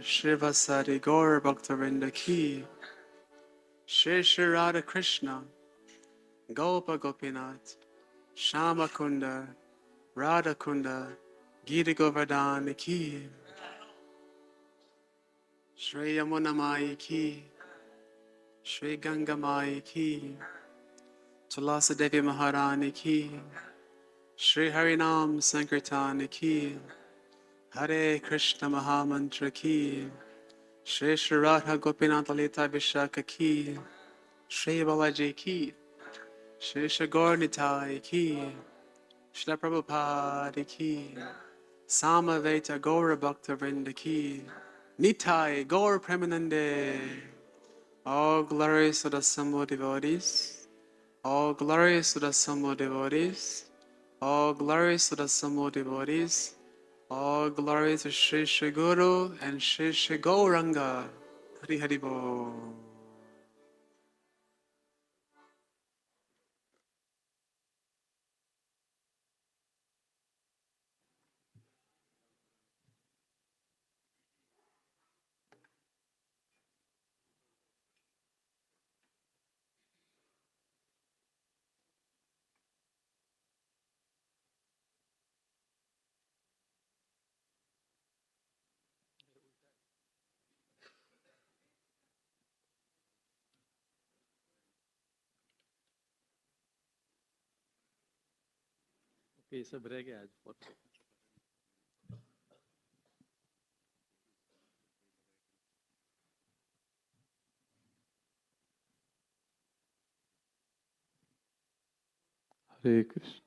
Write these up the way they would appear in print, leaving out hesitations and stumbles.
Shiva Sari Gaur Bhaktavinda Ki, Shri Shri Radha Krishna, Gopa Gopinath, Shama Kunda, Radha Kunda, Gita Govardhan Ki, Shri Yamuna Mai Ki, Shri Ganga Mai Ki, Tulasa Devi Maharani Ki, Shri Harinam Sankirtan Ki, Hare Krishna Mahamantra Ki, Shri Shri Radha Gopinath Lalita Vishaka Ki, Shri Balaji Ki, Shri Shri Gaur Nitai Ki, Shri Prabhupada Ki, Samaveta Gaura Bhakta Vrinda Ki, Nitai Gaur Premanande. All glories to the assembled devotees, all glories to the assembled devotees, all glories to the assembled devotees, all glories to Shri Shri Guru and Shri Shri Gauranga. Hari HariBol. ये सब रह गया आज photo. हरे कृष्ण।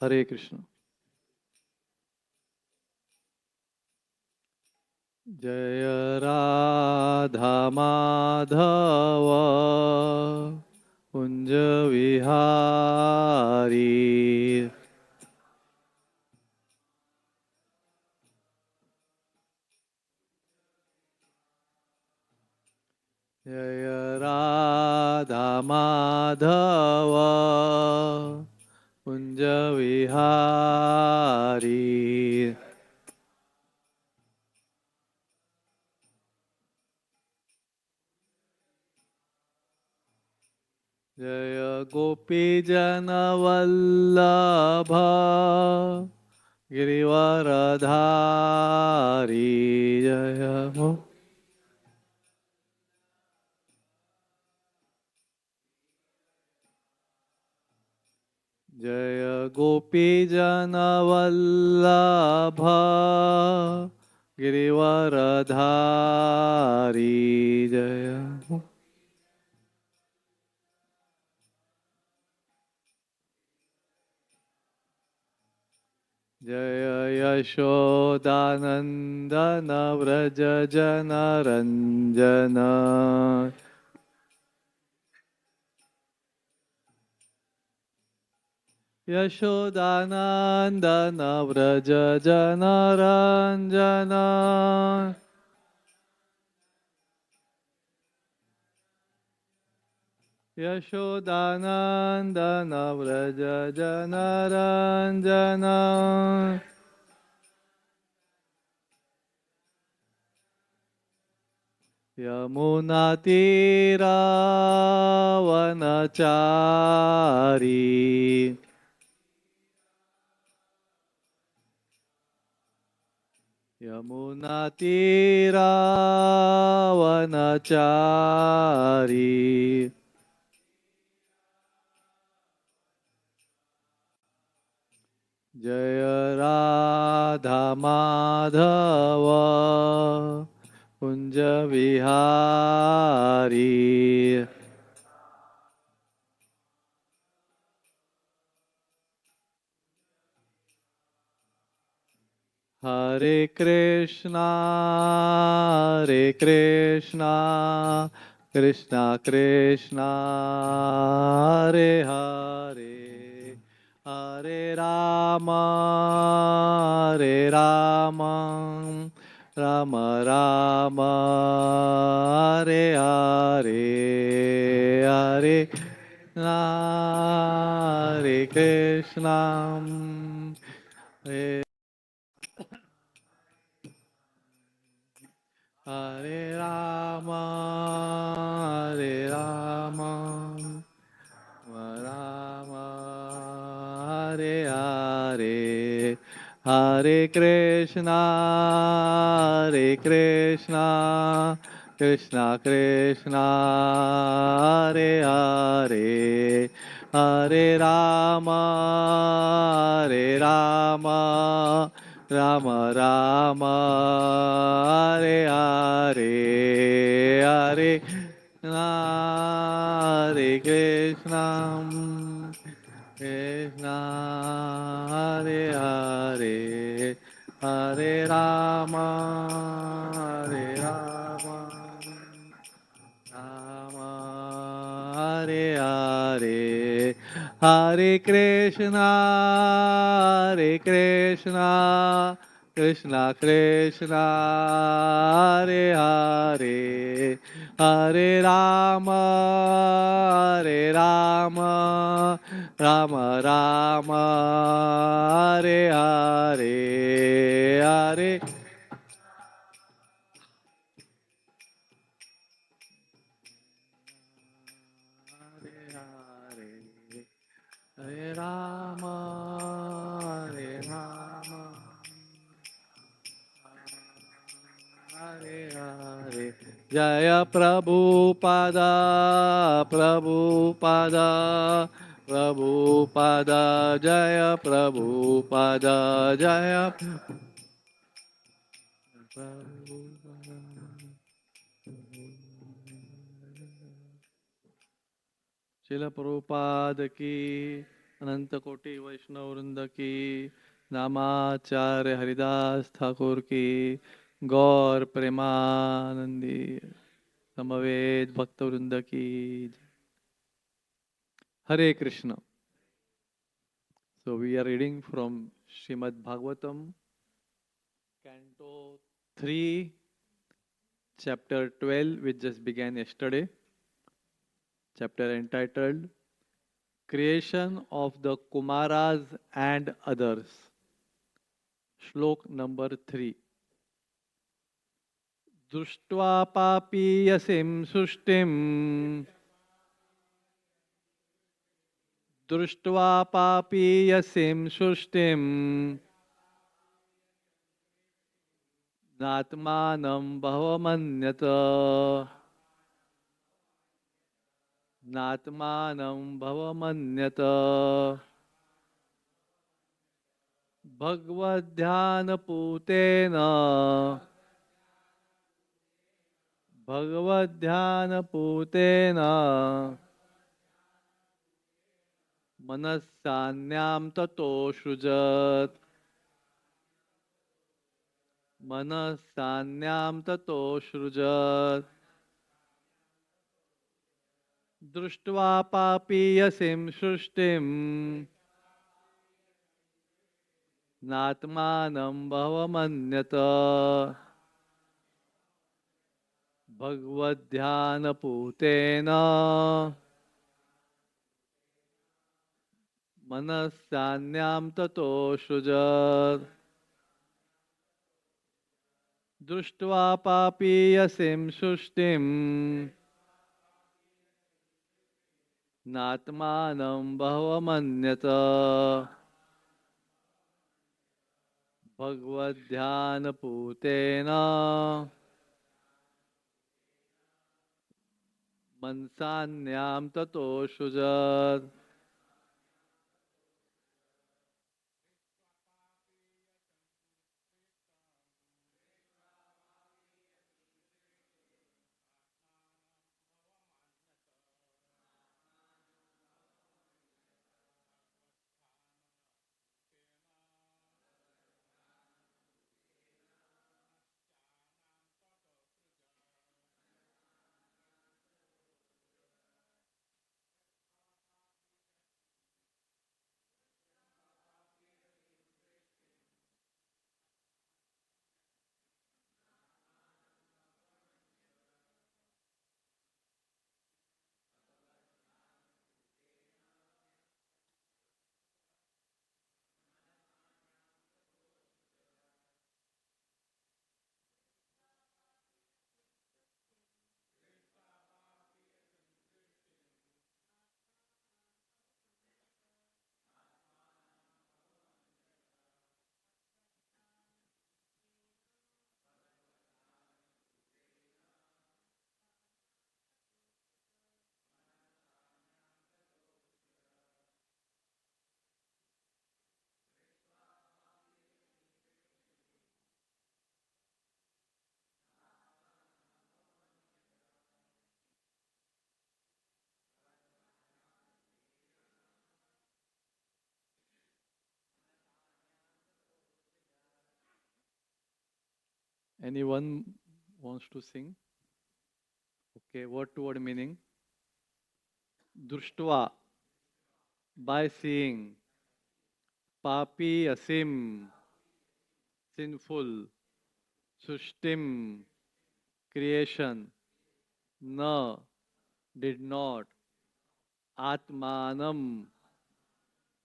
हरे कृष्ण। जय राधा माधव कुंज विहारी। जय राधा माधव कुंज विहारी। जय गोपी जन वल्लभ गिरिवरधारी। जय हो। जय गोपी जन वल्लभ गिरिवरधारी। जय हो। जय यशोदानंदन व्रज जन रंजन। यशोदानंदन व्रज जन रंजन। यशोदानंदन व्रज जन रंजन। यमुना तीरावनचारी। यमुना तीरावनचारी। जय Radha Madhav Vihari. Hare Krishna, Krishna Krishna, Hare Hare, Hare Rama, Hare Rama, Rama Rama, Hare Hare, Hare Krishna, Hare Krishna, Hare Hare Rama, Hare Rama, Rama, Hare Hare, Hare Krishna, Krishna Krishna, Hare Hare, Hare Rama, Hare Rama, Rama Rama, Hare Hare, Hare Hare Krishna, Krishna Hare Hare, Hare Rama, Hare Rama, Rama Hare Hare, Hare Krishna, Krishna Krishna, Hare Hare, Hare Rama, Hare Rama, Rama Rama, Hare Hare, Hare Hare, Hare Rama, Hare Rama, Hare Hare. Jaya Prabhupada, Prabhupada, Prabhupada, Jaya Prabhupada, Jaya Prabhupada. Srila Prabhupada ki, Ananta Koti Vaishnava Vrinda ki, Namacharya Haridas Thakur ki, Gaur Premanandi, Samaved Bhakta Vrinda ki. Hare Krishna. So we are reading from Srimad Bhagavatam, Canto 3, Chapter 12, which just began yesterday. Chapter entitled Creation of the Kumaras and Others. Shlok number 3. Drishtva papiyasim sushtim. Drishtva papiyasim sushtim. Natmanam bhavamanyata. Natmanam bhavamanyata. Bhagavadhyana putena. Bhagavadhyana putena. Manasanyam tato shrujat. Manasanyam tato shrujat. Drishtva papiyasim shrishtim. Natmanam bhavamanyata. Bhagavadhyana putena. Manasanyam tato shrujat. Drishtva papiyasim shrishtim. Natmanam bhavamanyata. Bhagavadhyana putena. Mansanyam tato shrujat. Anyone wants to sing? Okay, word to word meaning. Društva, by seeing. Papi asim, sinful. Sushtim, creation. Na, did not. Atmanam,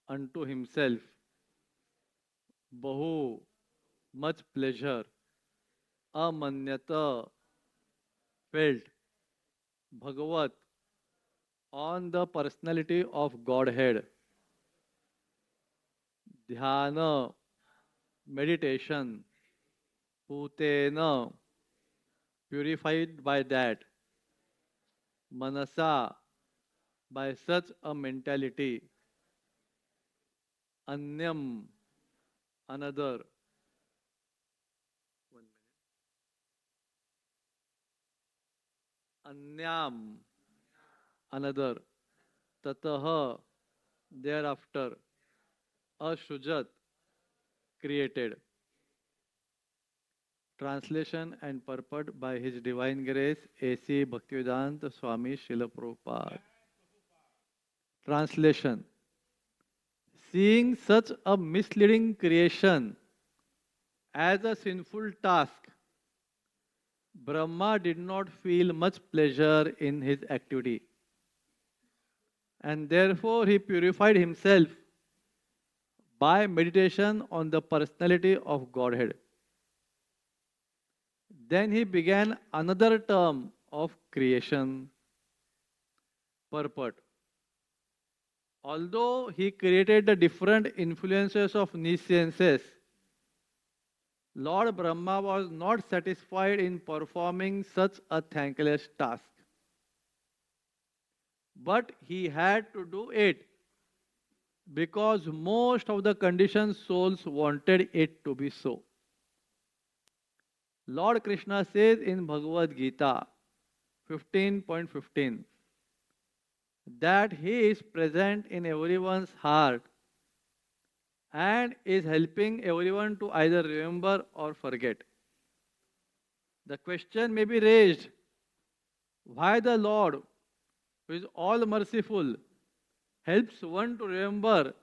unto himself. Bahu, much pleasure. Amanyata, felt. Bhagavat, on the personality of Godhead. Dhyana, meditation. Putena, purified by that. Manasa, by such a mentality. Anyam, another. Anyam, another. Tataha, thereafter. Ashujat, created. Translation and purport by His Divine Grace A.C. Bhaktivedanta Swami Srila Prabhupada. Translation. Seeing such a misleading creation as a sinful task, Brahma did not feel much pleasure in his activity, and therefore he purified himself by meditation on the personality of Godhead. Then he began another term of creation, purport. Although he created the different influences of nesciences, Lord Brahma was not satisfied in performing such a thankless task. But he had to do it because most of the conditioned souls wanted it to be so. Lord Krishna says in Bhagavad Gita 15.15 that he is present in everyone's heart and is helping everyone to either remember or forget. The question may be raised, why the Lord, who is all merciful, helps one to remember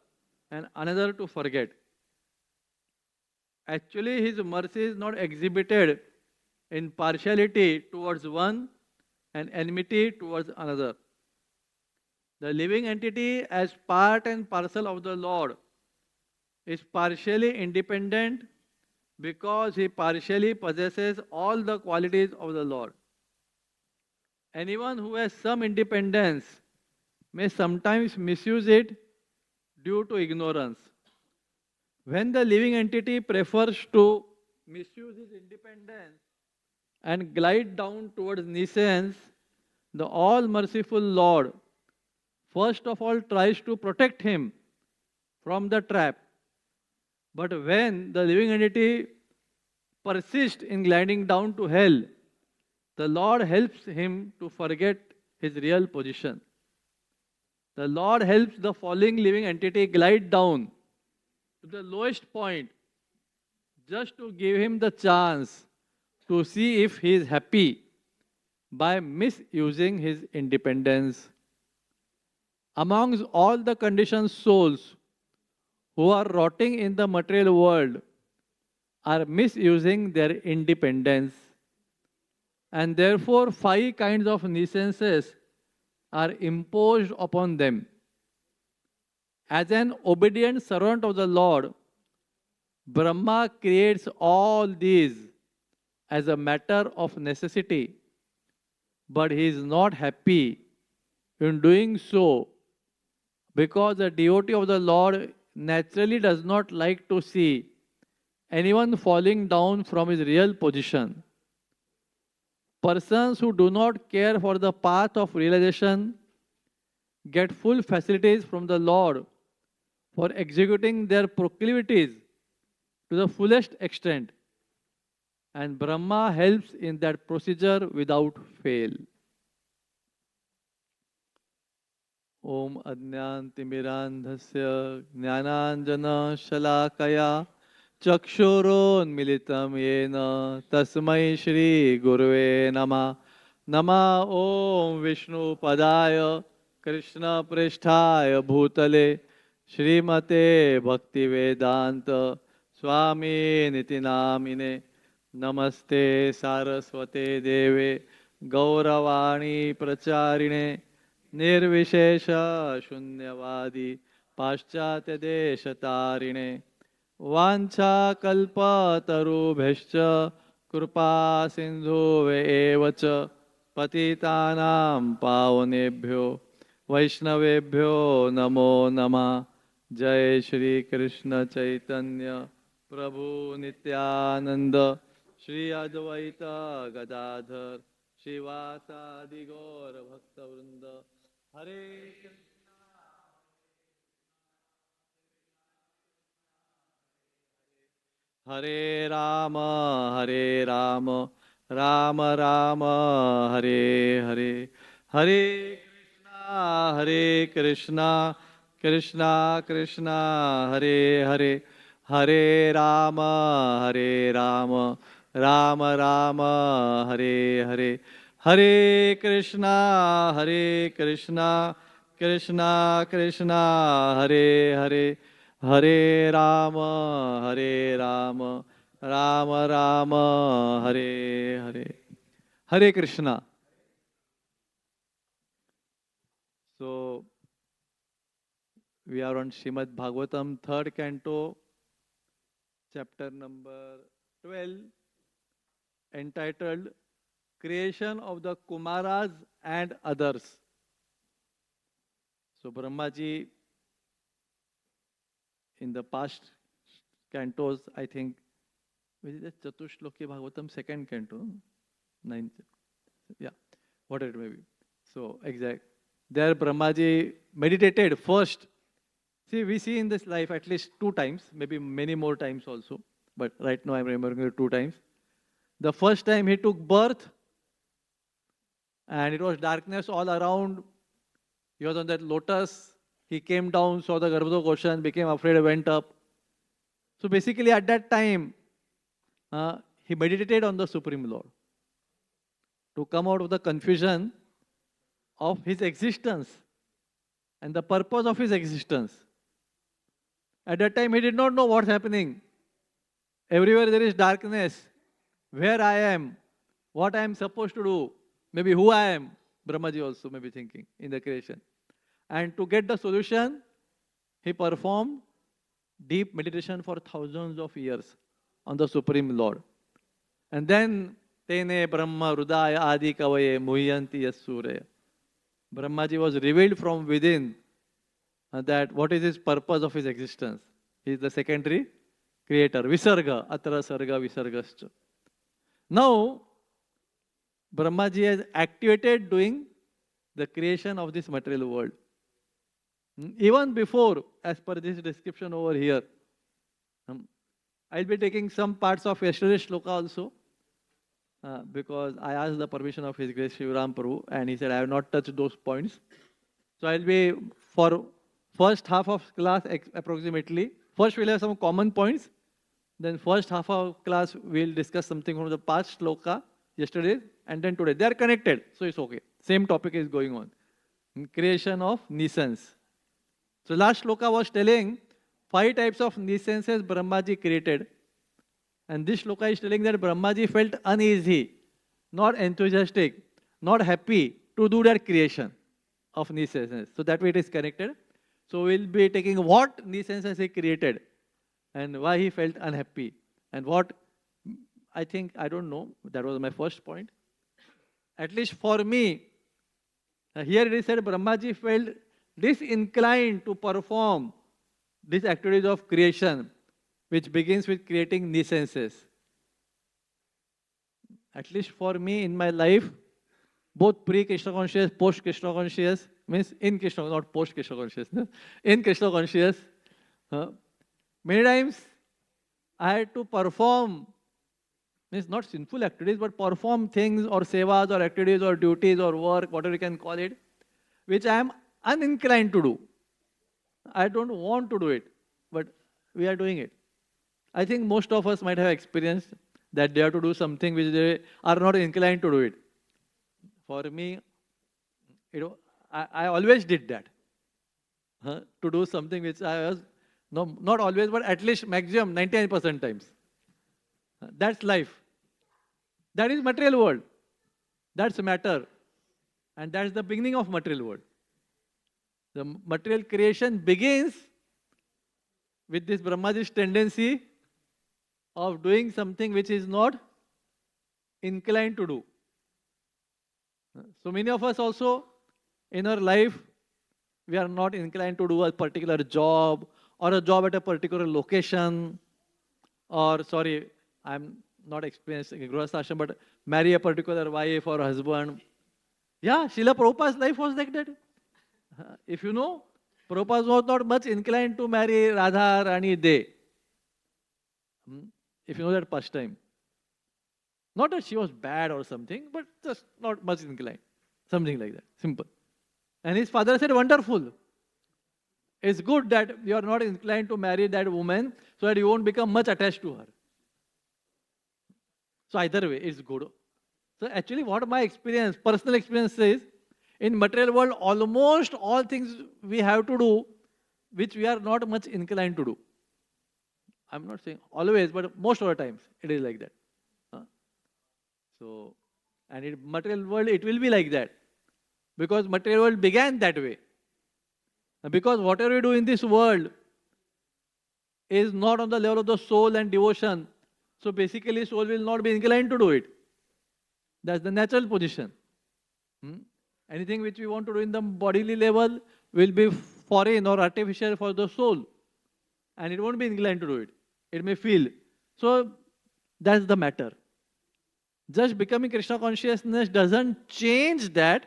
and another to forget? Actually, his mercy is not exhibited in partiality towards one and enmity towards another. The living entity, as part and parcel of the Lord, is partially independent because he partially possesses all the qualities of the Lord. Anyone who has some independence may sometimes misuse it due to ignorance. When the living entity prefers to misuse his independence and glide down towards nescience, the all-merciful Lord first of all tries to protect him from the trap. But when the living entity persists in gliding down to hell, the Lord helps him to forget his real position. The Lord helps the falling living entity glide down to the lowest point just to give him the chance to see if he is happy by misusing his independence. Amongst all the conditioned souls who are rotting in the material world are misusing their independence, and therefore 5 kinds of nesciences are imposed upon them. As an obedient servant of the Lord, Brahma creates all these as a matter of necessity, but he is not happy in doing so because the devotee of the Lord naturally does not like to see anyone falling down from his real position. Persons who do not care for the path of realization get full facilities from the Lord for executing their proclivities to the fullest extent, and Brahma helps in that procedure without fail. Om Adnyantimirandhasya Jnananjana Shalakaya चक्षुरोन्मिलितं येन तस्मै श्रीगुरुवे नमः। नमः ॐ विष्णुपदाय कृष्णपृष्ठाय भूतले श्रीमते भक्तिवेदान्त स्वामिनिति नामिने। नमस्ते सारस्वते देवे गौरवाणी प्रचारिणे निर्विशेष शून्यवादी पाश्चात्यदेशतारिणे वाञ्छाकल्पतरुभ्यश्च कृपा सिन्धुभ्येव च पतितानां पावनेभ्यो वैष्णवेभ्यो नमो नमः। जय श्री कृष्ण चैतन्य प्रभु नित्यानंद श्री अद्वैत गदाधर श्रीवासादि गौर भक्तवृंद। हरे हरे राम राम राम हरे हरे। हरे कृष्णा कृष्णा कृष्णा हरे हरे। हरे राम राम राम हरे हरे। हरे कृष्णा कृष्णा कृष्णा हरे हरे। हरे राम राम राम हरे हरे। हरे Krishna. So we are on Srimad Bhagavatam, third canto, chapter number 12, entitled Creation of the Kumaras and Others. So Brahmaji, in the past cantos, I think, which is the Chatushloki Bhagavatam, second canto, ninth, yeah, whatever it may be. So exact. There Brahmaji meditated first. See, we see in this life at least 2 times, maybe many more times also, but right now I'm remembering it 2 times. The first time he took birth, and it was darkness all around. He was on that lotus. He came down, saw the Garbhodak ocean, became afraid, went up. So basically at that time, he meditated on the Supreme Lord to come out of the confusion of his existence and the purpose of his existence. At that time, he did not know what's happening. Everywhere there is darkness. Where I am, what I am supposed to do, maybe who I am, Brahmaji also may be thinking in the creation. And to get the solution, he performed deep meditation for thousands of years on the Supreme Lord. And then, Tene Brahma Rudaya Adi Kavaye Muhyanti Yasuraya. Brahmaji was revealed from within that what is his purpose of his existence. He is the secondary creator. Visarga, Atra Sarga Visargascha. Now, Brahmaji has activated doing the creation of this material world. Even before, as per this description over here, I'll be taking some parts of yesterday's shloka also, because I asked the permission of His Grace Shivram Prabhu, and he said I have not touched those points. So I'll be, for first half of class approximately, first we'll have some common points, then first half of class we'll discuss something from the past shloka, yesterday, and then today. They are connected, so it's okay. Same topic is going on. Creation of nescience. So last shloka was telling 5 types of nesciences Brahmaji created. And this shloka is telling that Brahmaji felt uneasy, not enthusiastic, not happy to do that creation of nesciences. So that way it is connected. So we'll be taking what nesciences he created and why he felt unhappy. And what, I think, I don't know, that was my first point. At least for me, here it is said Brahmaji felt disinclined to perform these activities of creation, which begins with creating nesciences. At least for me in my life, both pre-Krishna conscious, post-Krishna conscious, means in Krishna, not post-Krishna consciousness, in Krishna conscious, many times I had to perform, means not sinful activities, but perform things or sevas or activities or duties or work, whatever you can call it, which I am uninclined to do. I don't want to do it, but we are doing it. I think most of us might have experienced that they have to do something which they are not inclined to do it. For me, I always did that. To do something which I was, no, not always, but at least maximum 99% times. That's life. That is material world. That's matter. And that's the beginning of material world. The material creation begins with this Brahmaji's tendency of doing something which is not inclined to do. So many of us also in our life, we are not inclined to do a particular job or a job at a particular location, or sorry, I'm not experiencing a Grihastha, but marry a particular wife or husband. Yeah, Srila Prabhupada's life was like that. If you know, Prabhupada was not much inclined to marry Radha Rani De. If you know that pastime. Not that she was bad or something, but just not much inclined. Something like that, simple. And his father said, wonderful. It's good that you are not inclined to marry that woman so that you won't become much attached to her. So either way, it's good. So actually what my experience, personal experience says, in material world, almost all things we have to do, which we are not much inclined to do. I'm not saying always, but most of the times it is like that. So, and in material world, it will be like that. Because material world began that way. Because whatever we do in this world is not on the level of the soul and devotion. So basically, soul will not be inclined to do it. That's the natural position. Anything which we want to do in the bodily level will be foreign or artificial for the soul. And it won't be inclined to do it. It may feel. So that's the matter. Just becoming Krishna consciousness doesn't change that,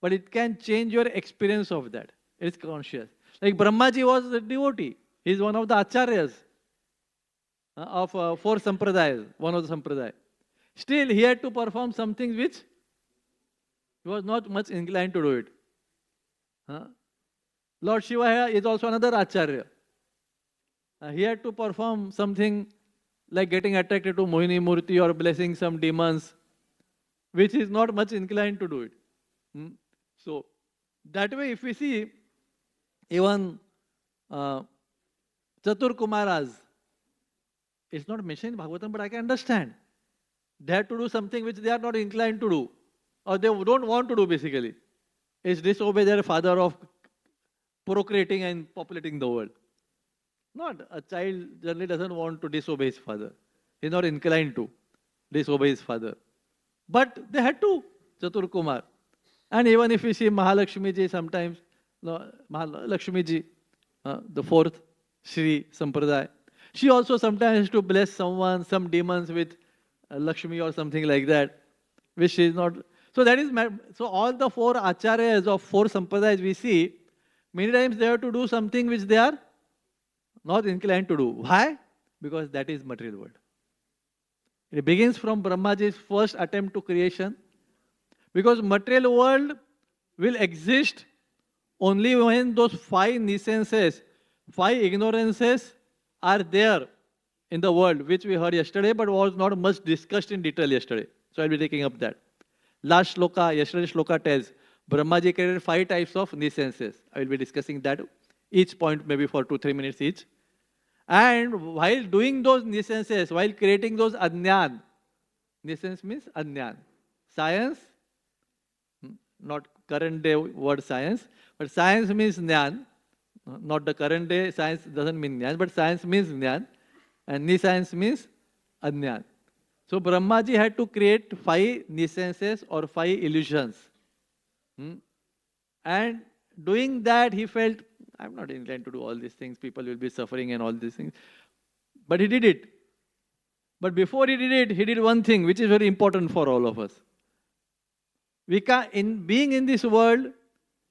but it can change your experience of that. It's conscious. Like Brahmaji was a devotee. He's one of the acharyas of 4 sampradayas, one of the sampradayas. Still, he had to perform something which he was not much inclined to do it. Lord Shiva is also another acharya. He had to perform something like getting attracted to Mohini Murti or blessing some demons, which is not much inclined to do it. So, that way if we see, even Chatur Kumaras, it's not mentioned in Bhagavatam, but I can understand. They have to do something which they are not inclined to do, or they don't want to do basically. It's disobey their father of procreating and populating the world. Not a child generally doesn't want to disobey his father. He's not inclined to disobey his father. But they had to, Chatur Kumar. And even if we see Mahalakshmi ji sometimes, Mahalakshmi ji, the 4th Shri Sampradaya, she also sometimes has to bless someone, some demons with Lakshmi or something like that, which she is not. So that is, so all the 4 acharyas of 4 sampradayas we see, many times they have to do something which they are not inclined to do. Why? Because that is material world. It begins from Brahmaji's first attempt to creation. Because material world will exist only when those 5 nescences, 5 ignorances are there in the world, which we heard yesterday, but was not much discussed in detail yesterday. So I'll be taking up that. Last shloka, yesterday's shloka tells, Brahmaji created 5 types of nescences. I will be discussing that, each point maybe for 2-3 minutes each. And while doing those nescences, while creating those ajnan, nescence means ajnan. Science, not current day word science, but science means jnana, not the current day science doesn't mean jnana, but science means jnana, and niscience means ajnan. So Brahmaji had to create 5 nescences or 5 illusions. And doing that, he felt, I'm not inclined to do all these things, people will be suffering and all these things. But he did it. But before he did it, he did one thing which is very important for all of us. We can't, in being in this world,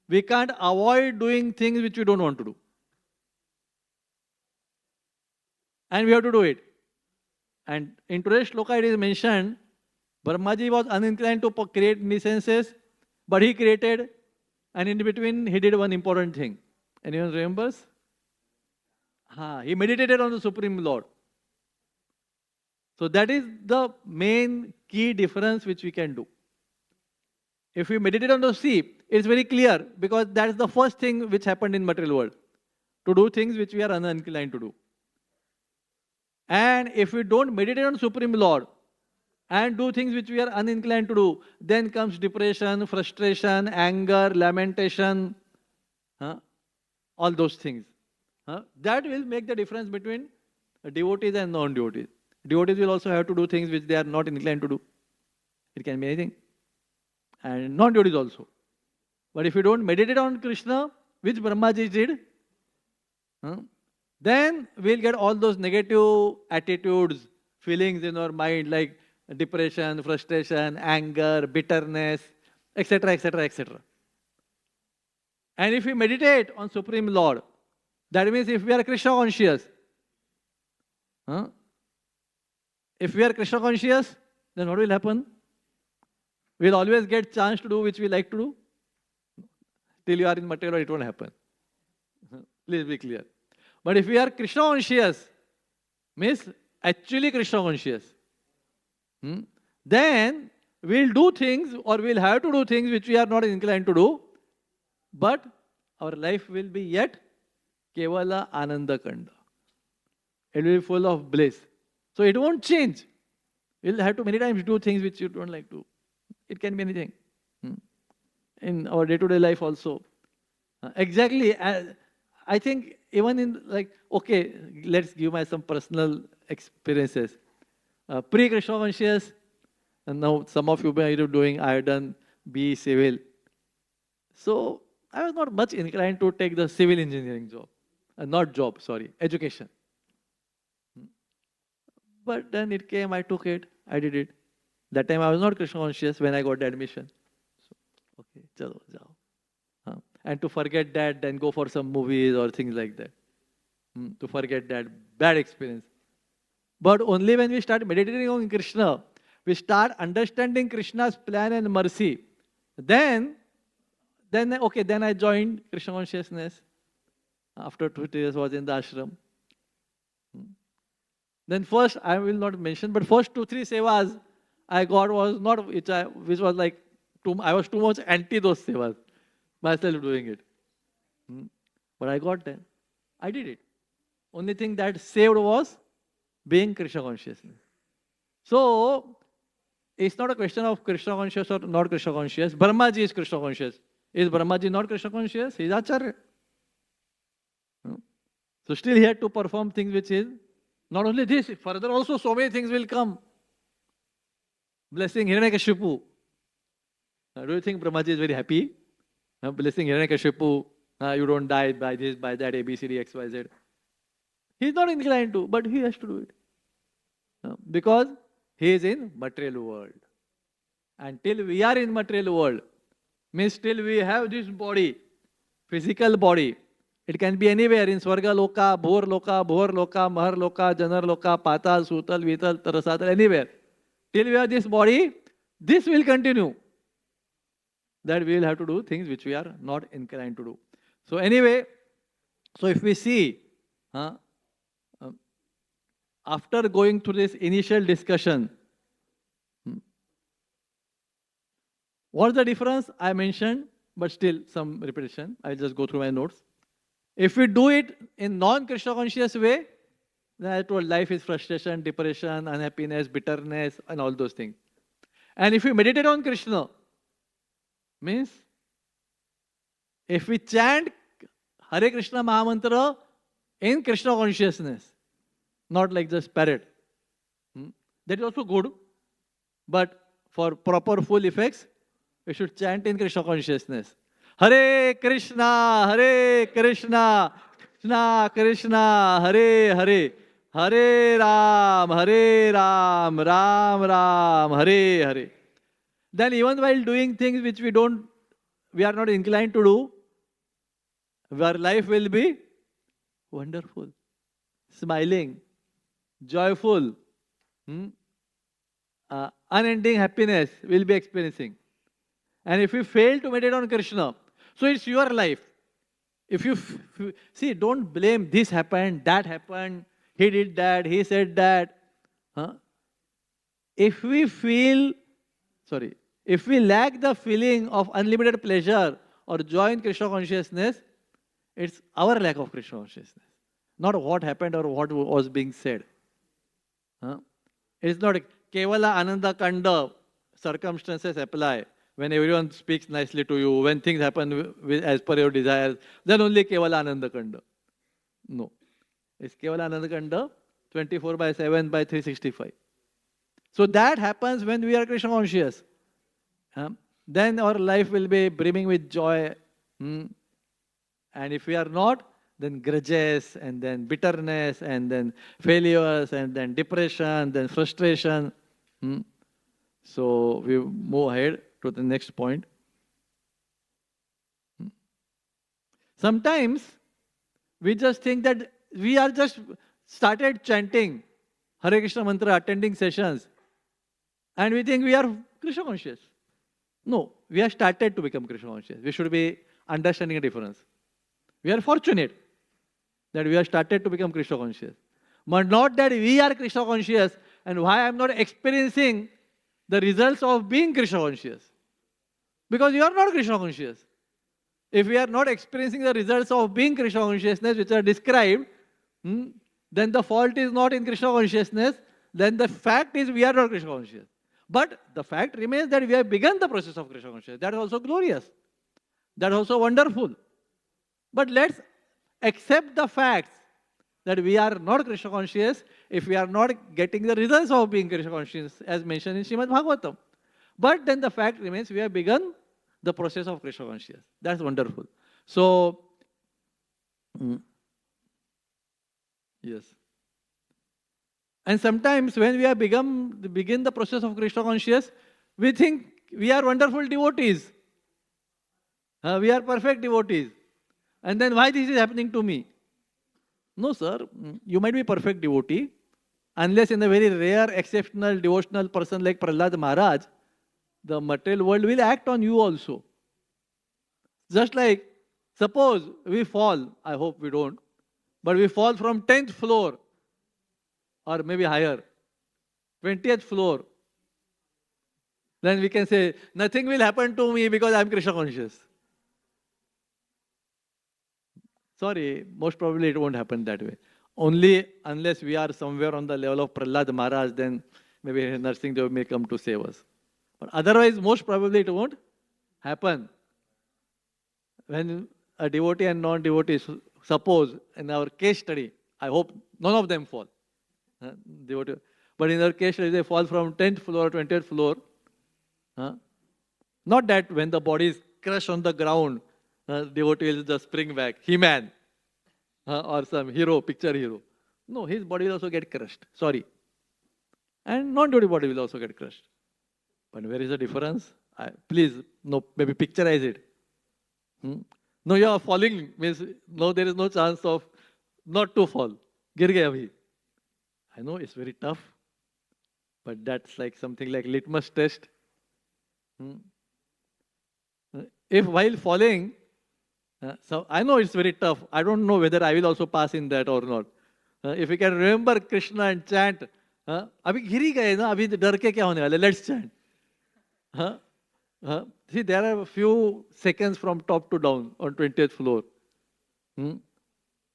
we can't avoid doing things which we don't want to do. And we have to do it. And in today's shloka it is mentioned, Brahmaji was uninclined to create nescences, but he created, and in between he did one important thing. Anyone remembers? He meditated on the Supreme Lord. So that is the main key difference which we can do. If we meditate on the sea, it's very clear because that's the first thing which happened in material world. To do things which we are uninclined to do. And if we don't meditate on Supreme Lord and do things which we are uninclined to do, then comes depression, frustration, anger, lamentation, all those things. That will make the difference between devotees and non-devotees. Devotees will also have to do things which they are not inclined to do. It can be anything. And non-devotees also. But if you don't meditate on Krishna, which Brahmaji did, then we'll get all those negative attitudes, feelings in our mind like depression, frustration, anger, bitterness, etc., etc., etc. And if we meditate on Supreme Lord, that means if we are Krishna conscious, if we are Krishna conscious, then what will happen? We'll always get chance to do which we like to do. Till you are in material, it won't happen. Please be clear. But if we are Krishna conscious, means actually Krishna conscious, then we'll do things or we'll have to do things which we are not inclined to do, but our life will be yet Kevala Ananda Kanda. It will be full of bliss. So it won't change. You'll have to many times do things which you don't like to. It can be anything. In our day-to-day life also. Exactly. I think even in okay, let's give my some personal experiences. Pre-Krishna conscious, and now some of you may be doing, I have done BE Civil. So I was not much inclined to take the civil engineering job. Education. But then it came, I took it, I did it. That time I was not Krishna conscious when I got the admission. So, okay, chalo, jao. And to forget that, then go for some movies or things like that. To forget that bad experience. But only when we start meditating on Krishna, we start understanding Krishna's plan and mercy. Then I joined Krishna consciousness. After 2 years, was in the ashram. Then first, I will not mention, but first 2-3 sevas I got was not, which was like, I was too much anti those sevas, myself doing it. But I got them. I did it. Only thing that saved was being Krishna consciousness. So, it's not a question of Krishna conscious or not Krishna conscious. Brahmaji is Krishna conscious. Is Brahmaji not Krishna conscious? He is Acharya. So still he had to perform things which is, not only this, further also so many things will come. Blessing Hiranyakashipu. Do you think Brahmaji is very happy? Blessing Hiranyakashipu, you don't die by this, by that, ABCD, XYZ. He is not inclined to, but he has to do it. Because he is in material world. And till we are in material world, means till we have this body, physical body, it can be anywhere in Swarga Loka, Bhor Loka, Mahar Loka, Janar Loka, Patal, Sutal, Vital, Tarasatal, anywhere. Till we have this body, this will continue. That we will have to do things which we are not inclined to do. So anyway, so if we see, after going through this initial discussion, what's the difference? I mentioned, but still some repetition. I'll just go through my notes. If we do it in non-Krishna conscious way, then I told life is frustration, depression, unhappiness, bitterness, and all those things. And if we meditate on Krishna, means if we chant Hare Krishna Mahamantra in Krishna consciousness, not like just parrot, that is also good. But for proper full effects, we should chant in Krishna consciousness. Hare Krishna, Krishna Krishna, Hare Hare, Hare Ram, Ram Ram, Hare Hare. Then even while doing things which we are not inclined to do, our life will be wonderful, smiling, joyful, unending happiness we'll be experiencing. And if we fail to meditate on Krishna, so it's your life. If you see, don't blame this happened, that happened, he did that, he said that. if we feel, if we lack the feeling of unlimited pleasure or joy in Krishna consciousness, it's our lack of Krishna consciousness, not what happened or what was being said. Huh? It's not Kevala Ananda Kanda, circumstances apply. When everyone speaks nicely to you, when things happen as per your desires, then only Kevala Ananda Kanda. No. It's Kevala Ananda Kanda 24/7 by 365. So that happens when we are Krishna conscious. Then our life will be brimming with joy. And if we are not, then grudges, and then bitterness, and then failures, and then depression, then frustration. So we move ahead to the next point. Sometimes we just think that we are just started chanting Hare Krishna mantra, attending sessions, and we think we are Krishna conscious. No, we have started to become Krishna conscious. We should be understanding a difference. We are fortunate that we have started to become Krishna conscious. But not that we are Krishna conscious and why I am not experiencing the results of being Krishna conscious. Because you are not Krishna conscious. If we are not experiencing the results of being Krishna consciousness which are described, then the fault is not in Krishna consciousness, then the fact is we are not Krishna conscious. But the fact remains that we have begun the process of Krishna consciousness. That is also glorious. That is also wonderful. But let's accept the facts that we are not Krishna conscious if we are not getting the results of being Krishna conscious as mentioned in Srimad Bhagavatam. But then the fact remains we have begun the process of Krishna consciousness. That's wonderful. So, yes. And sometimes when we have begin the process of Krishna consciousness, we think we are wonderful devotees. We are perfect devotees. And then why this is happening to me? No, sir. You might be perfect devotee, unless in a very rare, exceptional, devotional person like Prahlad Maharaj, the material world will act on you also. Just like, suppose we fall, I hope we don't, but we fall from 10th floor, or maybe higher, 20th floor. Then we can say, nothing will happen to me because I am Krishna conscious. Sorry, most probably it won't happen that way. Only unless we are somewhere on the level of Prahlad Maharaj, then maybe Narsingh Dev may come to save us. But otherwise, most probably it won't happen. When a devotee and non-devotee, suppose in our case study, I hope none of them fall. Devotee. But in our case study, they fall from 10th floor or 20th floor. Not that when the body is crushed on the ground, devotee will just spring back, He-Man, or some hero, picture hero. No, his body will also get crushed. Sorry. And non-devotee body will also get crushed. But where is the difference? Please, no, maybe picturize it. No, you are falling, means no, there is no chance of not to fall. Gir gaya abhi. I know it's very tough, but that's like something like litmus test. If while falling, so I know it's very tough. I don't know whether I will also pass in that or not. If we can remember Krishna and chant, abhi giri gaye na, abhi dar ke kya hone wale? Let's chant. See, there are a few seconds from top to down on 20th floor.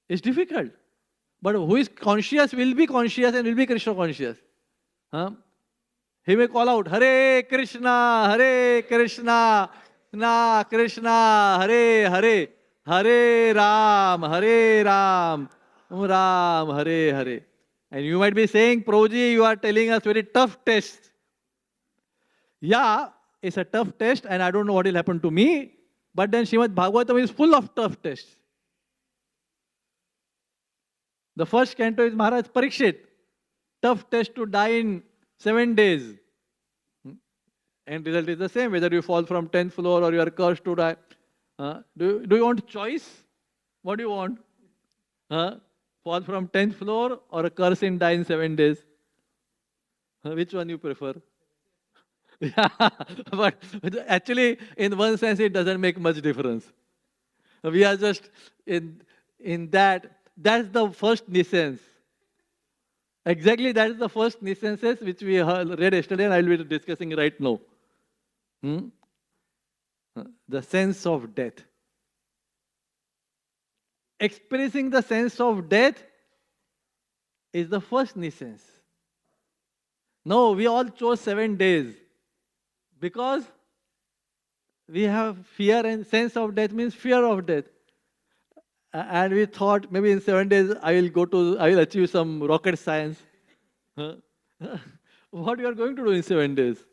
It's difficult. But who is conscious will be conscious and will be Krishna conscious. He may call out, Hare Krishna, Krishna Krishna, Hare Hare, Hare Ram, Ram Hare Hare. And you might be saying, Prabhuji, you are telling us very tough test. Yeah, it's a tough test and I don't know what will happen to me. But then Srimad Bhagavatam is full of tough tests. The first canto is Maharaj Parikshit. Tough test to die in 7 days. And result is the same, whether you fall from 10th floor or you are cursed to die. Do you want choice? What do you want? Fall from 10th floor or a curse and die in 7 days? Which one you prefer? Yeah, but actually, in one sense, it doesn't make much difference. We are just in that. That's the first essence. Exactly, that is the first nuisances which we read yesterday and I will be discussing right now. Hmm? The sense of death. Expressing the sense of death is the first nuisance. No, we all chose 7 days because we have fear, and sense of death means fear of death. And we thought maybe in 7 days I will achieve some rocket science. Huh? What you are going to do in 7 days?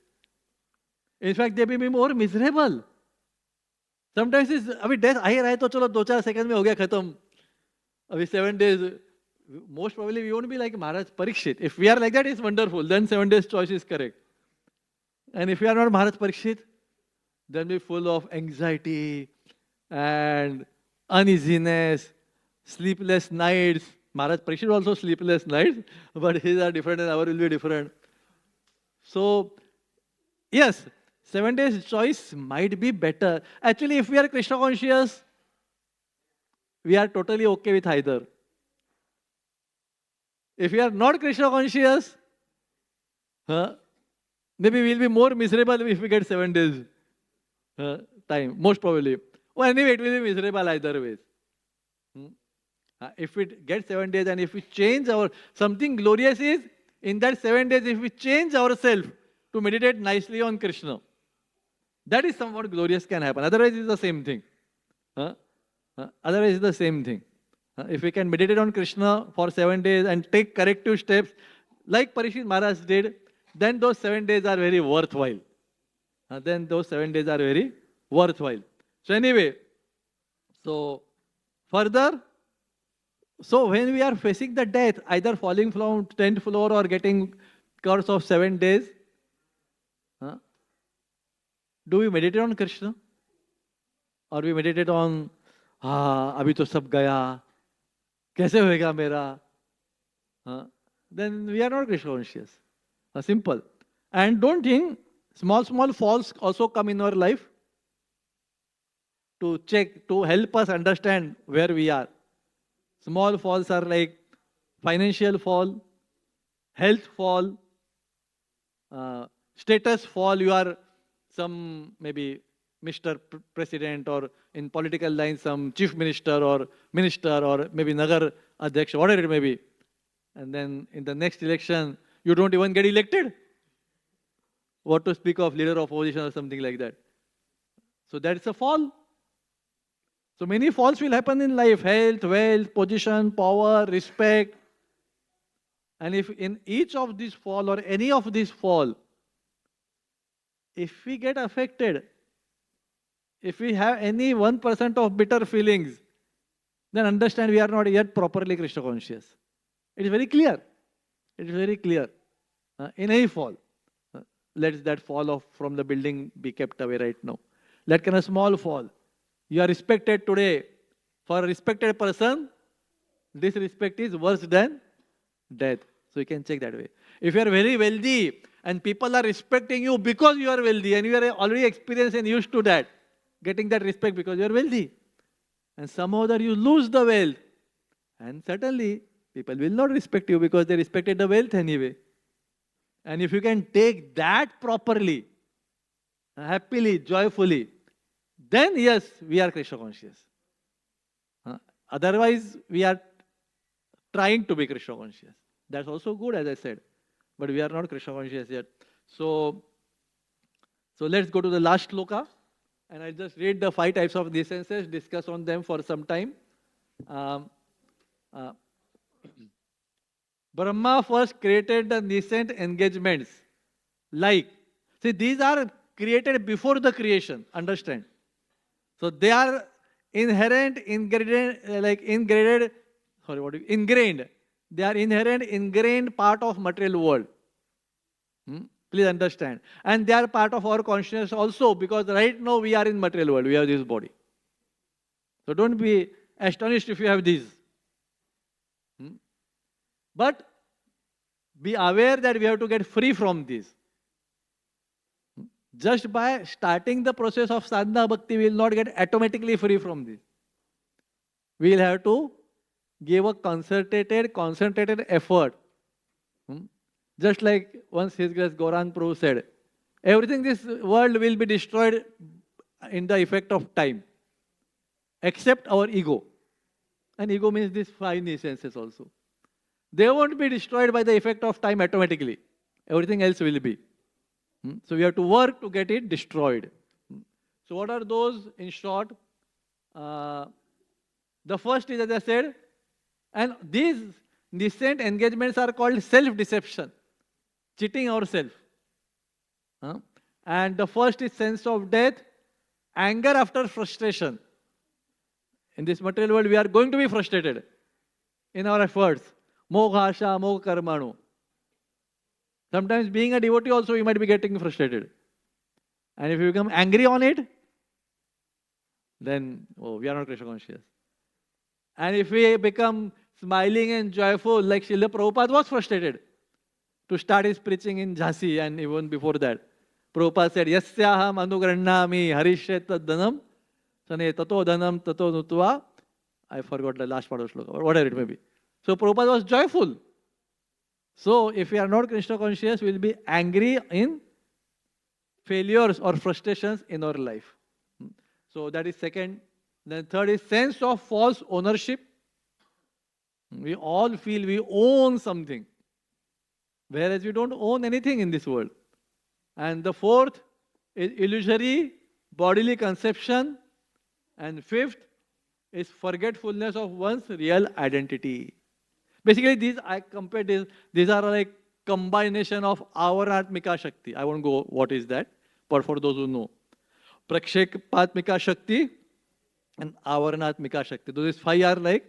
In fact, they may be more miserable. Sometimes it's अभी death आ ही रहा है तो चलो 2-4 second में हो गया खत्म. अभी 7 days. Most probably we won't be like Maharaj Parikshit. If we are like that, it's wonderful. Then 7 days choice is correct. And if we are not Maharaj Parikshit, then we're full of anxiety and uneasiness, sleepless nights. Maharaj Parikshit also sleepless nights, but his are different and our will be different. So, yes, 7 days choice might be better. Actually, if we are Krishna conscious, we are totally okay with either. If we are not Krishna conscious, maybe we'll be more miserable if we get 7 days time, most probably. Well, anyway, it will be miserable either ways. If we get 7 days and if we change something glorious is, in that 7 days, if we change ourselves to meditate nicely on Krishna, that is somewhat glorious can happen. Otherwise, it's the same thing. Otherwise, it's the same thing. If we can meditate on Krishna for 7 days and take corrective steps, like Parikshit Maharaj did, then those 7 days are very worthwhile. Then those 7 days are very worthwhile. So anyway, so further, so when we are facing the death, either falling from 10th floor or getting curse of 7 days, do we meditate on Krishna? Or we meditate on, abhi to sab gaya, kaise hoega mera? Then we are not Krishna conscious. Simple. And don't think small falls also come in our life to check, to help us understand where we are. Small falls are like financial fall, health fall, status fall. You are some maybe Mr. President, or in political lines some chief minister or maybe Nagar Adhyaksha, whatever it may be. And then in the next election, you don't even get elected. What to speak of leader of opposition or something like that. So that's a fall. So many falls will happen in life: health, wealth, position, power, respect. And if in each of these fall or any of these fall, if we get affected, if we have any 1% of bitter feelings, then understand we are not yet properly Krishna conscious. It is very clear. It is very clear. In any fall, let that fall from the building be kept away right now. Let can a small fall. You are respected today. For a respected person, disrespect is worse than death. So you can check that way. If you are very wealthy and people are respecting you because you are wealthy and you are already experienced and used to that, getting that respect because you are wealthy, and somehow that you lose the wealth, and certainly people will not respect you because they respected the wealth anyway. And if you can take that properly, happily, joyfully, then yes, we are Krishna conscious. Otherwise, we are trying to be Krishna conscious. That's also good, as I said. But we are not Krishna conscious yet. So let's go to the last shloka. And I'll just read the 5 types of nuisances, discuss on them for some time. Brahma first created the nuisance engagements. See, these are created before the creation. Understand? So they are ingrained. They are ingrained part of material world. Please understand. And they are part of our consciousness also, because right now we are in material world. We have this body. So don't be astonished if you have these. But be aware that we have to get free from these. Just by starting the process of sadhana bhakti, we will not get automatically free from this. We will have to give a concentrated effort Hmm? Just like once His Grace Gaurang Prabhu said, everything this world will be destroyed in the effect of time, except our ego. And ego means these five essences also. They won't be destroyed by the effect of time automatically. Everything else will be. So we have to work to get it destroyed. So what are those in short? The first is, as I said, and these nascent engagements are called self-deception, cheating ourselves. And the first is sense of death, anger after frustration. In this material world, we are going to be frustrated in our efforts. Moha asha, moha karmanu. Sometimes being a devotee also, you might be getting frustrated. And if you become angry on it, then we are not Krishna conscious. And if we become smiling and joyful, like Srila Prabhupada was frustrated to start his preaching in Jhansi and even before that. Prabhupada said, Yasyaham anugrannami harishet dhanam sane tato dhanam tato nutva. I forgot the last part of the shloka, or whatever it may be. So Prabhupada was joyful. So if we are not Krishna conscious, we will be angry in failures or frustrations in our life. So that is second. Then third is sense of false ownership. We all feel we own something, whereas we don't own anything in this world. And the fourth is illusory bodily conception. And fifth is forgetfulness of one's real identity. Basically, these I compared this. These are like combination of Avaratmika Shakti. I won't go what is that, but for those who know, Prakshekpatmika Shakti and Avaranatmika Shakti. Those 5 are like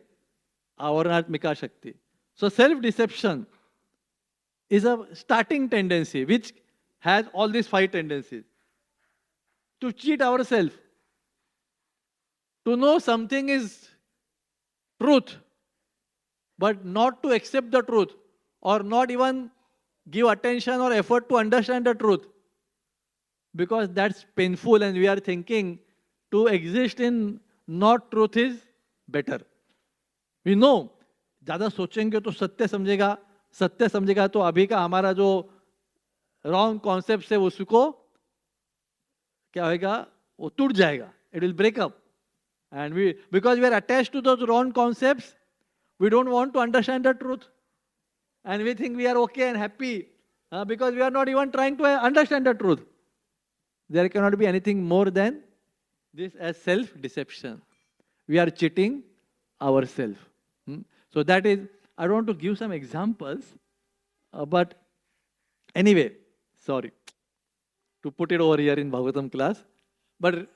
Avaranatmika Shakti. So self-deception is a starting tendency which has all these 5 tendencies. To cheat ourselves, to know something is truth, but not to accept the truth, or not even give attention or effort to understand the truth, because that's painful and we are thinking to exist in not truth is better. We know, ज़्यादा सोचेंगे तो सत्य समझेगा तो अभी का हमारा जो wrong concepts है उसको क्या होगा, वो टूट जाएगा. It will break up. And because we are attached to those wrong concepts, we don't want to understand the truth. And we think we are okay and happy because we are not even trying to understand the truth. There cannot be anything more than this as self-deception. We are cheating ourselves. So that is, I don't want to give some examples, but anyway, sorry to put it over here in Bhagavatam class, but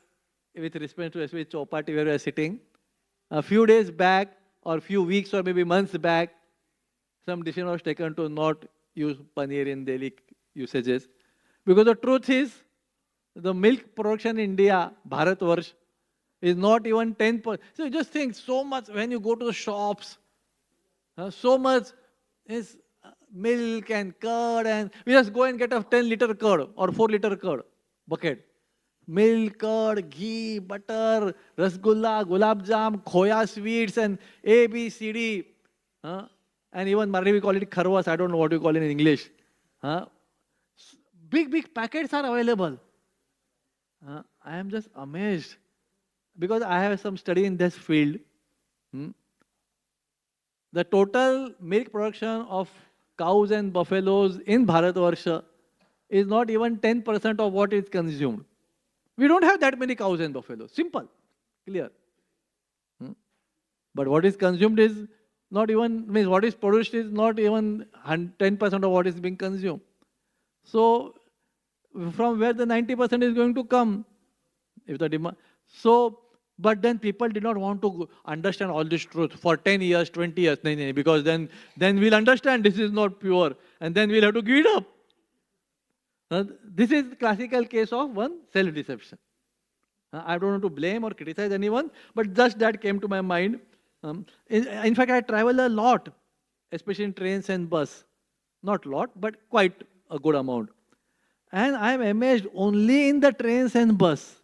with respect to SB Chowpatty where we are sitting, a few days back or few weeks or maybe months back, some decision was taken to not use paneer in daily usages. Because the truth is, the milk production in India, Bharatvarsh, is not even 10%. So you just think so much when you go to the shops, so much is milk and curd, and we just go and get a 10-liter curd or 4-liter curd bucket. Milk, curd, ghee, butter, rasgulla, gulab jam, khoya sweets, and A, B, C, D. And even Marathi we call it kharwas. I don't know what you call it in English. Big packets are available. I am just amazed because I have some study in this field. The total milk production of cows and buffaloes in Bharatvarsha is not even 10% of what is consumed. We don't have that many cows and buffaloes. Simple, clear. But what is consumed is not even, means what is produced is not even 10% of what is being consumed. So, from where the 90% is going to come? If the demand. So, but then people did not want to understand all this truth for 10 years, 20 years, because then we'll understand this is not pure, and then we'll have to give it up. This is the classical case of one self-deception. I don't want to blame or criticize anyone, but just that came to my mind. In fact, I travel a lot, especially in trains and bus. Not a lot, but quite a good amount. And I am amazed only in the trains and bus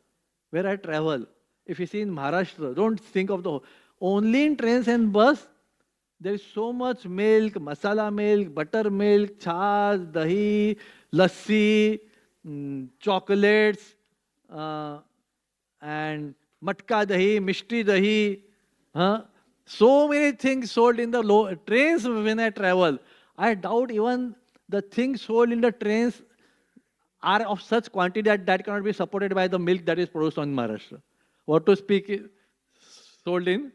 where I travel. If you see in Maharashtra, don't think of the whole. Only in trains and bus, There is so much milk, masala milk, buttermilk, chas, dahi, lassi, chocolates, uh, and matka dahi, mishti dahi. So many things sold in the trains when I travel. I doubt even the things sold in the trains are of such quantity that that cannot be supported by the milk that is produced on Maharashtra. What to speak sold in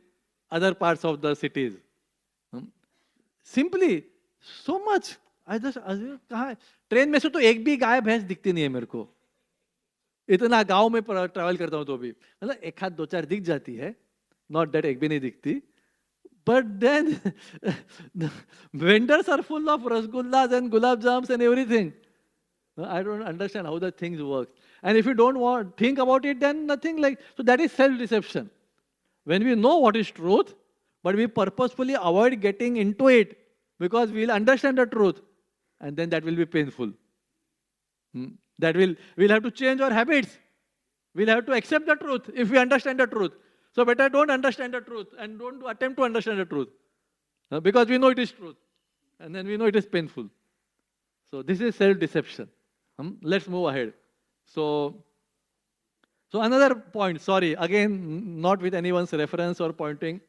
other parts of the cities. Simply so much I just कहा train में से तो एक भी गाय भैंस दिखती नहीं है मेरे को, इतना गांव में ट्रैवल करता हूं तो भी, मतलब एक हाथ दो चार दिख जाती है, नॉट दैट एक भी नहीं दिखती, but then vendors are full of rasgullas and gulab jamuns and everything. I don't understand how the things work. And if you don't want think about it, then nothing like so that is self-deception. When we know what is truth, but we purposefully avoid getting into it because we'll understand the truth, and then that will be painful. We'll have to change our habits. We'll have to accept the truth if we understand the truth. So better don't understand the truth and don't attempt to understand the truth. Because we know it is truth. And then we know it is painful. So this is self-deception. Let's move ahead. So another point, sorry, again, not with anyone's reference or pointing,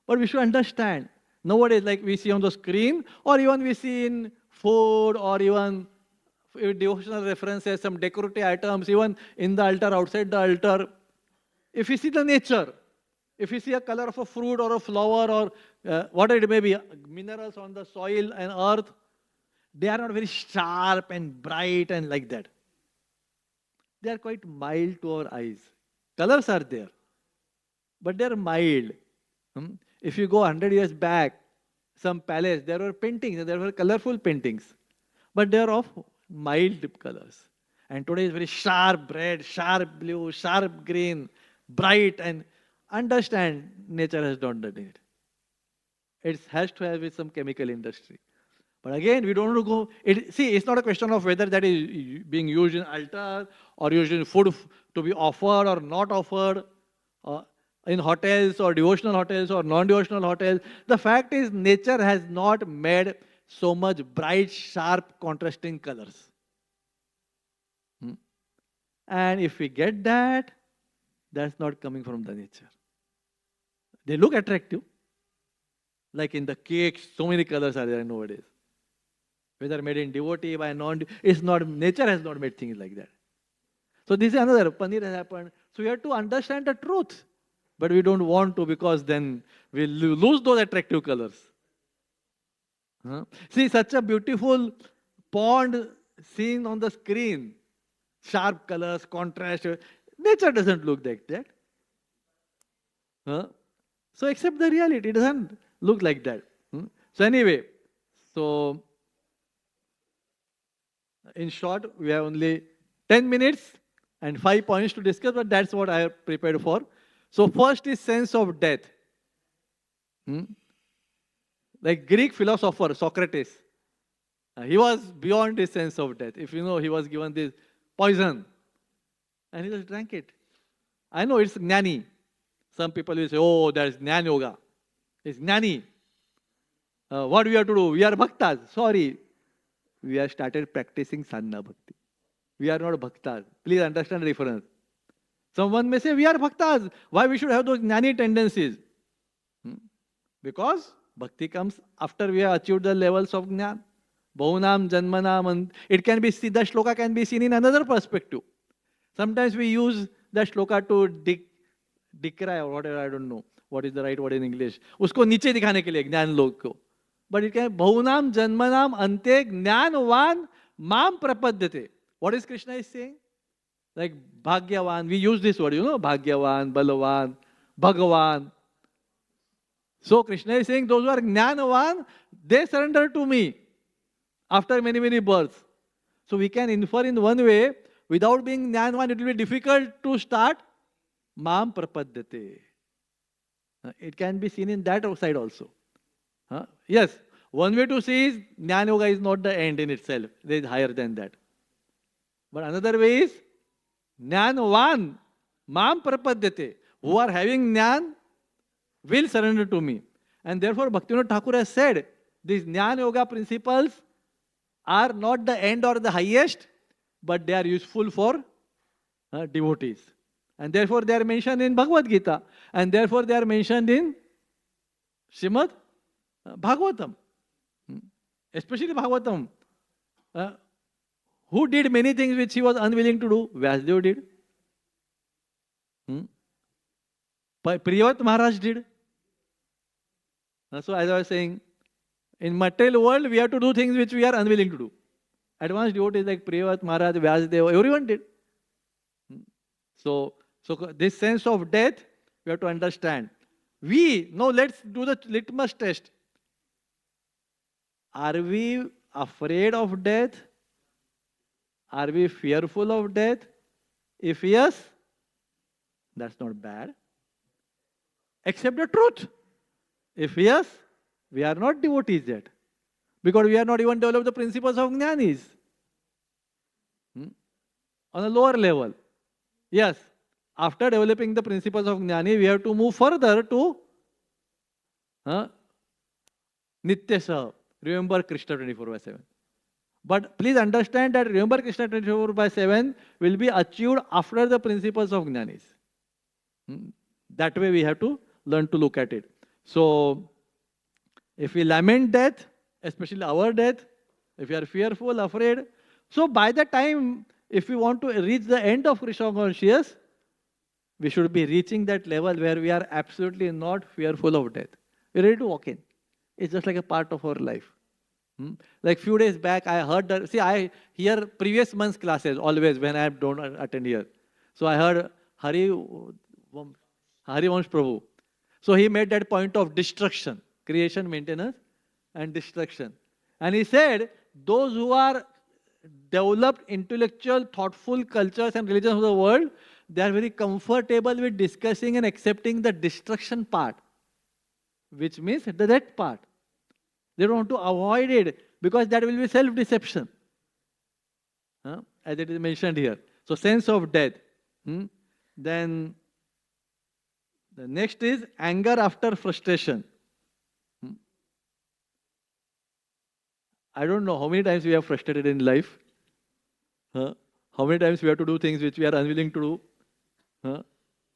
but we should understand. Nowadays, like we see on the screen, or even we see in food, or even devotional references, some decorative items, even in the altar, outside the altar. If we see the nature, if we see a color of a fruit or a flower or whatever it may be, minerals on the soil and earth, they are not very sharp and bright and like that. They are quite mild to our eyes. Colors are there, but they are mild. If you go 100 years back, some palace, there were paintings, there were colorful paintings, but they are of mild colors. And today is very sharp red, sharp blue, sharp green, bright, and understand nature has not done it. It has to have with some chemical industry. But again, we don't want to go. See, it's not a question of whether that is being used in altar or used in food to be offered or not offered, in hotels or devotional hotels or non-devotional hotels. The fact is, nature has not made so much bright, sharp, contrasting colors. And if we get that, that's not coming from the nature. They look attractive. Like in the cakes, so many colors are there nowadays. Whether made in devotee, by it's not, nature has not made things like that. So this is another, paneer has happened. So we have to understand the truth. But we don't want to, because then we'll lose those attractive colors. See, such a beautiful pond seen on the screen. Sharp colors, contrast. Nature doesn't look like that. So accept the reality. It doesn't look like that. So anyway, so in short, we have only 10 minutes and 5 points to discuss, but that's what I have prepared for. So first is sense of death. Like Greek philosopher Socrates, he was beyond his sense of death. If you know, he was given this poison and he just drank it. I know it's gnani. Some people will say, oh, there's jnana yoga. It's gnani. What we have to do? We are bhaktas. Sorry. We have started practicing sadhana bhakti. We are not bhaktas. Please understand the difference. Someone may say, we are bhaktas. Why we should have those gnani tendencies? Because bhakti comes after we have achieved the levels of jnana. Bahunam, janmanam, and it can be seen, the shloka can be seen in another perspective. Sometimes we use the shloka to decry or whatever, I don't know what is the right word in English. Usko niche dikhane ke liye, jnana log ko. But it can, bahunam, janmanam, ante, jnanvan, mam prapadyate. What is Krishna is saying? Like Bhagyavan, we use this word, you know, Bhagyavan, Balavan, Bhagavan. So Krishna is saying, those who are Jnanavan, they surrender to me after many, many births. So we can infer in one way, without being Jnanavan, it will be difficult to start Mam Prapadyate. It can be seen in that side also. Yes, one way to see is Jnana Yoga is not the end in itself. There is higher than that. But another way is Jnanavan, Mam Prapadyate. Who are having Jnan will surrender to me. And therefore, Bhaktivinoda Thakur has said, these Jnana Yoga principles are not the end or the highest, but they are useful for devotees. And therefore, they are mentioned in Bhagavad Gita. And therefore, they are mentioned in Srimad Bhagavatam. Especially Bhagavatam. Who did many things which he was unwilling to do? Vyasdev did. Priyavat Maharaj did. So as I was saying, in material world, we have to do things which we are unwilling to do. Advanced devotees like Priyavat Maharaj, Vyasdev, everyone did. So this sense of death, we have to understand. Now let's do the litmus test. Are we afraid of death? Are we fearful of death? If yes, that's not bad. Accept the truth. If yes, we are not devotees yet. Because we are not even developed the principles of jnanis. On a lower level. Yes, after developing the principles of jnani, we have to move further to Nitya. Remember Krishna 24/7. But please understand that remember Krishna 24/7 will be achieved after the principles of jnanis. That way we have to learn to look at it. So, if we lament death, especially our death, if we are fearful, afraid, so by the time, if we want to reach the end of Krishna consciousness, we should be reaching that level where we are absolutely not fearful of death. We're ready to walk in. It's just like a part of our life. Like few days back, I heard that, I hear previous month's classes always when I don't attend here. So I heard Harivansh Prabhu. So he made that point of destruction, creation, maintenance, and destruction. And he said, those who are developed intellectual, thoughtful cultures and religions of the world, they are very comfortable with discussing and accepting the destruction part, which means the death part. They don't want to avoid it because that will be self-deception. As it is mentioned here. So sense of death. Then the next is anger after frustration. I don't know how many times we are frustrated in life. How many times we have to do things which we are unwilling to do.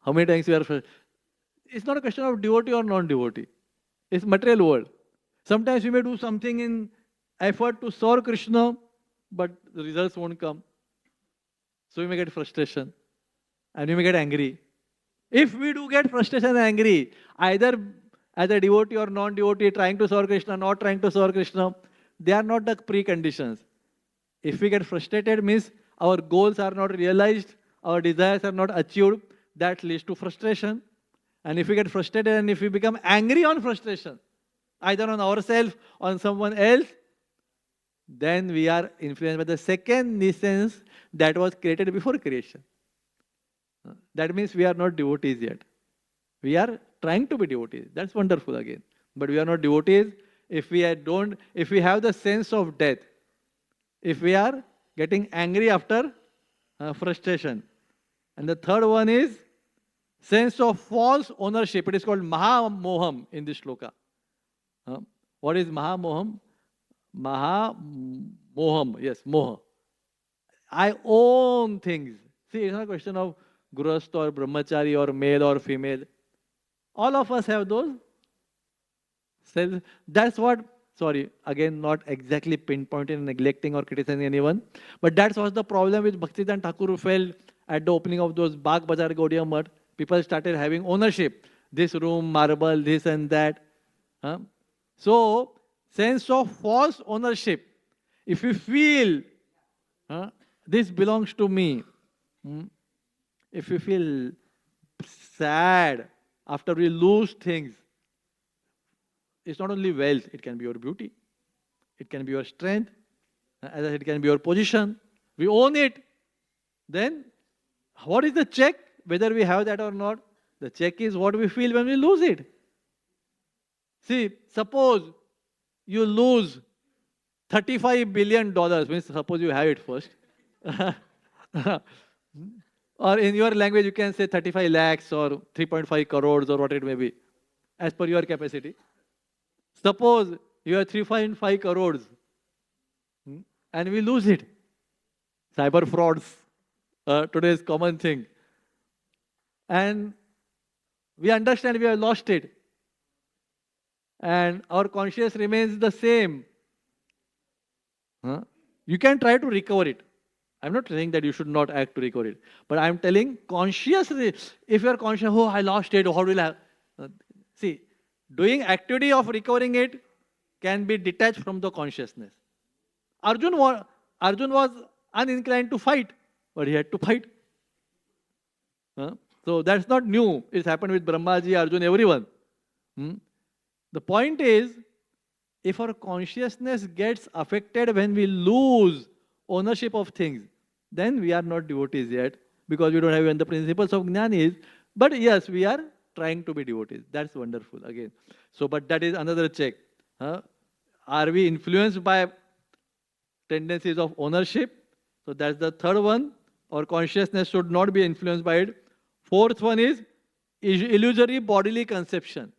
How many times we are frustrated. It's not a question of devotee or non-devotee. It's material world. Sometimes we may do something in effort to serve Krishna, but the results won't come. So we may get frustration and we may get angry. If we do get frustration and angry, either as a devotee or non-devotee, trying to serve Krishna, not trying to serve Krishna, they are not the preconditions. If we get frustrated, means our goals are not realized, our desires are not achieved, that leads to frustration. And if we get frustrated and if we become angry on frustration, either on ourselves, on someone else, then we are influenced by the second essence that was created before creation. That means we are not devotees yet. We are trying to be devotees. That's wonderful again. But we are not devotees if we have the sense of death. If we are getting angry after frustration. And the third one is sense of false ownership. It is called Mahamoham in this shloka. What is Mahamoham? Mahamoham, yes, Moha. I own things. See, it's not a question of Grahastha or Brahmachari or male or female. All of us have those. That's what, again, not exactly pinpointing, neglecting or criticizing anyone, but that was the problem which Bhaktivedanta Thakur felt at the opening of those Bagh Bazar Gaudiya Math. People started having ownership. This room, marble, this and that. So, sense of false ownership. If you feel this belongs to me, if you feel sad after we lose things, it's not only wealth, it can be your beauty, it can be your strength, as I said, it can be your position. We own it. Then, what is the check? Whether we have that or not, the check is what we feel when we lose it. See, suppose you lose $35 billion, means suppose you have it first. Or in your language, you can say 35 lakhs or 3.5 crores or what it may be, as per your capacity. Suppose you have 3.5 crores and we lose it. Cyber frauds, today's common thing. And we understand we have lost it. And our conscience remains the same. You can try to recover it. I'm not saying that you should not act to recover it. But I'm telling consciously, if you're conscious, oh, I lost it, how will I? See, doing activity of recovering it can be detached from the consciousness. Arjun was uninclined to fight, but he had to fight. So that's not new. It's happened with Brahmaji, Arjun, everyone. The point is, if our consciousness gets affected when we lose ownership of things, then we are not devotees yet, because we don't have even the principles of Jnanis. But yes, we are trying to be devotees. That's wonderful again. So, but that is another check. Are we influenced by tendencies of ownership? So that's the third one. Our consciousness should not be influenced by it. Fourth one is illusory bodily conception.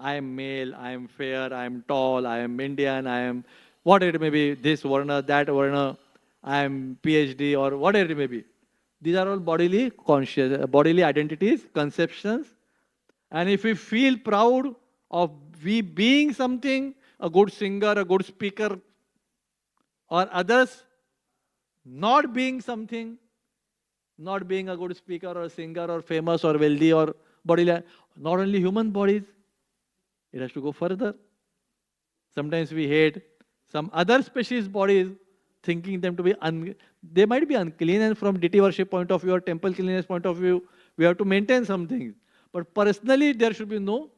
I am male, I am fair, I am tall, I am Indian, I am whatever it may be, this Varna, that Varna, I am PhD or whatever it may be. These are all bodily bodily identities, conceptions. And if we feel proud of we being something, a good singer, a good speaker, or others not being something, not being a good speaker or singer or famous or wealthy or bodily, not only human bodies, it has to go further. Sometimes we hate some other species bodies, thinking them to be they might be unclean, and from deity worship point of view or temple cleanliness point of view, we have to maintain some things. But personally, there should be no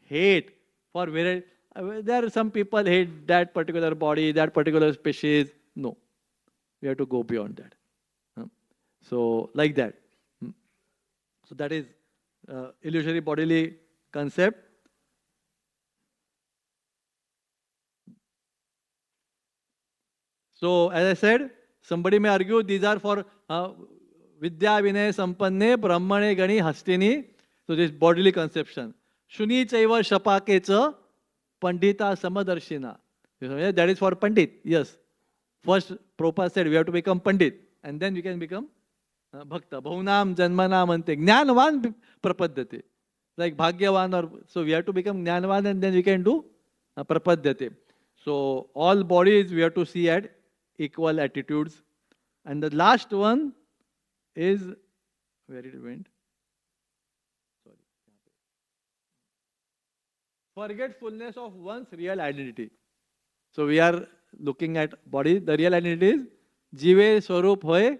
hate for where there are some people hate that particular body, that particular species. No, we have to go beyond that. So like that. So that is illusory bodily concept. So as I said, somebody may argue these are for Vidya Vinay Sampanne Brahmane Gani Hastini. So this bodily conception. Shuni Chaiva Shapakecha Pandita Samadarshina. That is for Pandit. Yes. First, Prabhupada said we have to become Pandit, and then we can become Bhakta. Bhunam Janmanam Ante. Jnanvan Prapadyate. Like Bhagyavan, or so we have to become Jnanvan, and then we can do Prapadyate. So all bodies we have to see at equal attitudes. And the last one is, where it went? Sorry. Forgetfulness of one's real identity. So we are looking at body. The real identity is Jive Swarup Hoye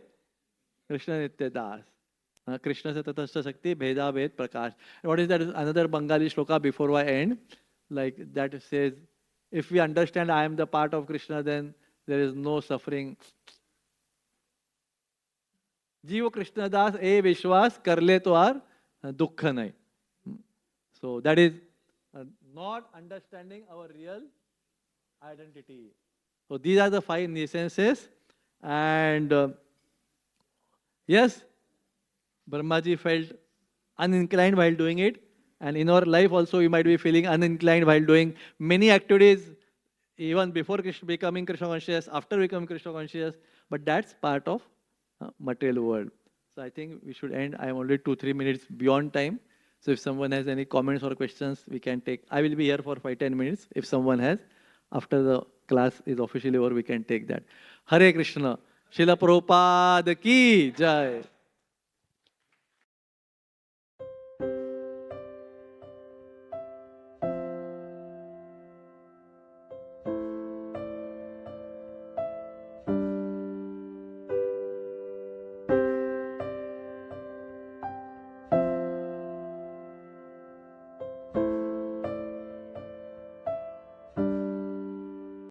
Krishna Nitya Das. Krishna se tatastha Shakti Bheda Ved Prakash. What is that? Another Bengali shloka before I end. Like that says, if we understand I am the part of Krishna, then there is no suffering. Jivo Krishna Das e Vishwas karle to ar dukha nahi. So that is not understanding our real identity. So these are the 5 nescences. And yes, Brahmaji felt uninclined while doing it. And in our life also, we might be feeling uninclined while doing many activities, even before becoming Krishna conscious, after becoming Krishna conscious. But that's part of material world. So I think we should end. I am only 2-3 minutes beyond time. So if someone has any comments or questions, we can take. I will be here for 5-10 minutes. If someone has, after the class is officially over, we can take that. Hare Krishna. Srila Prabhupada ki jai.